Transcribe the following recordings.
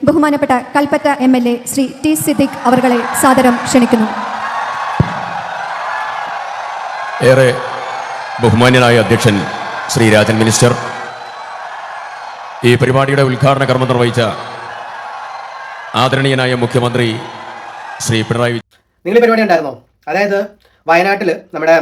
ബഹുമാനപ്പെട്ട Kalpetta MLA Shri T Siddique അവർകളെ സാദരം ക്ഷണിക്കുന്നു. ഏറെ ബഹുമാന്യനായ അധ്യക്ഷൻ ശ്രീ രാജൻ മിനിസ്റ്റർ, ഈ പരിപാടിയുടെ ഉദ്ഘാടന കർമ്മം നിർവഹിച്ച ആദരണീയനായ മുഖ്യമന്ത്രി ശ്രീ പിണറായി. നിങ്ങൾ പരിപാടി ഉണ്ടായിരുന്നോ? അതായത് വയനാട്ടിൽ നമ്മുടെ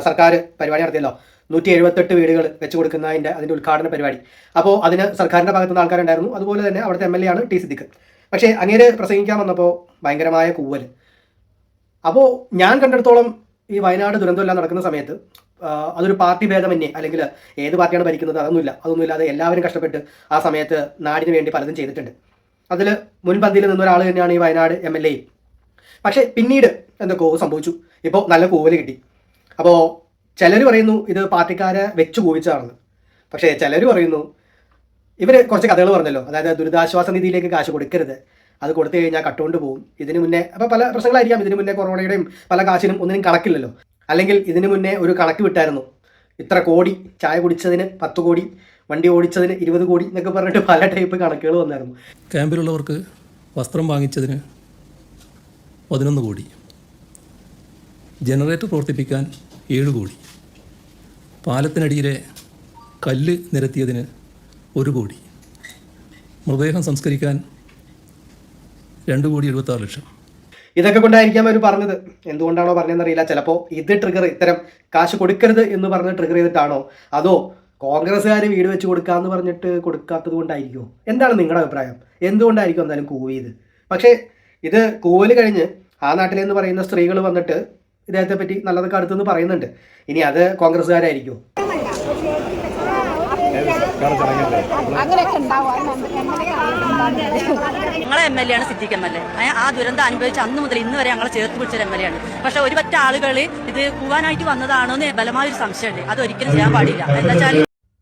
സർക്കാർ പരിപാടി നടത്തിയല്ലോ, 178 വീടുകൾ വെച്ച് കൊടുക്കുന്നതിൻ്റെ അതിൻ്റെ ഉദ്ഘാടന പരിപാടി. അപ്പോൾ അതിന് സർക്കാരിൻ്റെ ഭാഗത്തുനിന്ന് ആൾക്കാരുണ്ടായിരുന്നു. അതുപോലെ തന്നെ അവിടുത്തെ MLA ആണ് ടി സിദ്ദിഖ്. പക്ഷേ അങ്ങേര് പ്രസംഗിക്കാൻ വന്നപ്പോൾ ഭയങ്കരമായ കൂവൽ. അപ്പോൾ ഞാൻ കണ്ടിടത്തോളം ഈ വയനാട് ദുരന്തമെല്ലാം നടക്കുന്ന സമയത്ത് അതൊരു പാർട്ടി ഭേദമന്യേ, അല്ലെങ്കിൽ ഏത് പാർട്ടിയാണ് ഭരിക്കുന്നത് അതൊന്നുമില്ലാതെ എല്ലാവരും കഷ്ടപ്പെട്ട് ആ സമയത്ത് നാടിന് വേണ്ടി പലതും ചെയ്തിട്ടുണ്ട്. അതിൽ മുൻപന്തിയിൽ നിന്നൊരാൾ തന്നെയാണ് ഈ വയനാട് MLA. പക്ഷേ പിന്നീട് എന്തൊക്കെയോ സംഭവിച്ചു. ഇപ്പോൾ നല്ല കൂവൽ കിട്ടി. അപ്പോൾ ചിലർ പറയുന്നു ഇത് പാർട്ടിക്കാരെ വെച്ച് കൂവിച്ചതാണെന്ന്. പക്ഷേ ചിലർ പറയുന്നു ഇവർ കുറച്ച് കഥകൾ പറഞ്ഞല്ലോ, അതായത് ദുരിതാശ്വാസ നിധിയിലേക്ക് കാശ് കൊടുക്കരുത്, അത് കൊടുത്തു കഴിഞ്ഞാൽ കട്ടുകൊണ്ട് പോകും. ഇതിന് മുന്നേ അപ്പോൾ പല പ്രശ്നങ്ങളായിരിക്കാം. ഇതിന് മുന്നേ കൊറോണയുടെയും പല കാശിനും ഒന്നിനും കണക്കില്ലല്ലോ. അല്ലെങ്കിൽ ഇതിന് മുന്നേ ഒരു കണക്ക് വിട്ടായിരുന്നു, ഇത്ര കോടി, ചായ കുടിച്ചതിന് 10 കോടി, വണ്ടി ഓടിച്ചതിന് 20 കോടി എന്നൊക്കെ പറഞ്ഞിട്ട് പല ടൈപ്പ് കണക്കുകൾ വന്നായിരുന്നു. ക്യാമ്പിലുള്ളവർക്ക് വസ്ത്രം വാങ്ങിച്ചതിന് 11 കോടി, ജനറേറ്റർ പ്രവർത്തിപ്പിക്കാൻ 7 കോടി, പാലത്തിനടിയിലെ കല്ല് നിരത്തിയതിന് 1 കോടി, മൃതദേഹം സംസ്കരിക്കാൻ 2,76,00,000. ഇതൊക്കെ കൊണ്ടായിരിക്കാം അവർ പറഞ്ഞത്. എന്തുകൊണ്ടാണോ പറഞ്ഞതെന്നറിയില്ല. ചിലപ്പോൾ ഇത് ഇത്തരം കാശ് കൊടുക്കരുത് എന്ന് പറഞ്ഞ് ട്രിഗർ ചെയ്തിട്ടാണോ, അതോ കോൺഗ്രസ്സുകാർ വീട് വെച്ച് കൊടുക്കാമെന്ന് പറഞ്ഞിട്ട് കൊടുക്കാത്തത് കൊണ്ടായിരിക്കുമോ? എന്താണ് നിങ്ങളുടെ അഭിപ്രായം? എന്തുകൊണ്ടായിരിക്കും എന്തായാലും കൂവിയത്? പക്ഷേ ഇത് കൂവൽ കഴിഞ്ഞ് ആ നാട്ടിലെന്ന് പറയുന്ന സ്ത്രീകൾ വന്നിട്ട് ഇദ്ദേഹത്തെ പറ്റി നല്ലതൊക്കെ അടുത്തെന്ന് പറയുന്നുണ്ട്. ഇനി അത് കോൺഗ്രസ്സുകാരായിരിക്കുമോ? ഞങ്ങളെ MLA ആണ് സിദ്ദിഖ് MLA. ആ ദുരന്തം അനുഭവിച്ച് അന്ന് മുതൽ ഇന്ന് വരെ ഞങ്ങളെ ചേർത്ത് പിടിച്ച MLA ആണ്. പക്ഷെ ഒരു പറ്റ ആളുകൾ ഇത് കൂവാനായിട്ട് വന്നതാണോ എന്ന് ബലമായൊരു സംശയമുണ്ട്. അത് ഒരിക്കലും ചെയ്യാൻ പാടില്ല. എന്താ വെച്ചാൽ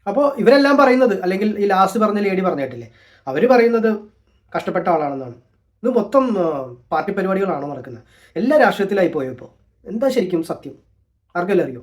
അപ്പോൾ ഇവരെല്ലാം പറയുന്നത്, അല്ലെങ്കിൽ ഈ ലാസ്റ്റ് പറഞ്ഞ ലേഡി പറഞ്ഞിട്ടില്ലേ, അവർ പറയുന്നത് കഷ്ടപ്പെട്ട ആളാണെന്നാണ്. ഇത് മൊത്തം പാർട്ടി പരിപാടികളാണോ നടക്കുന്നത്? എല്ലാ രാഷ്ട്രീയത്തിലായി പോയോ ഇപ്പോൾ? എന്താ ശരിക്കും സത്യം? ആർക്കെല്ലാം അറിയോ?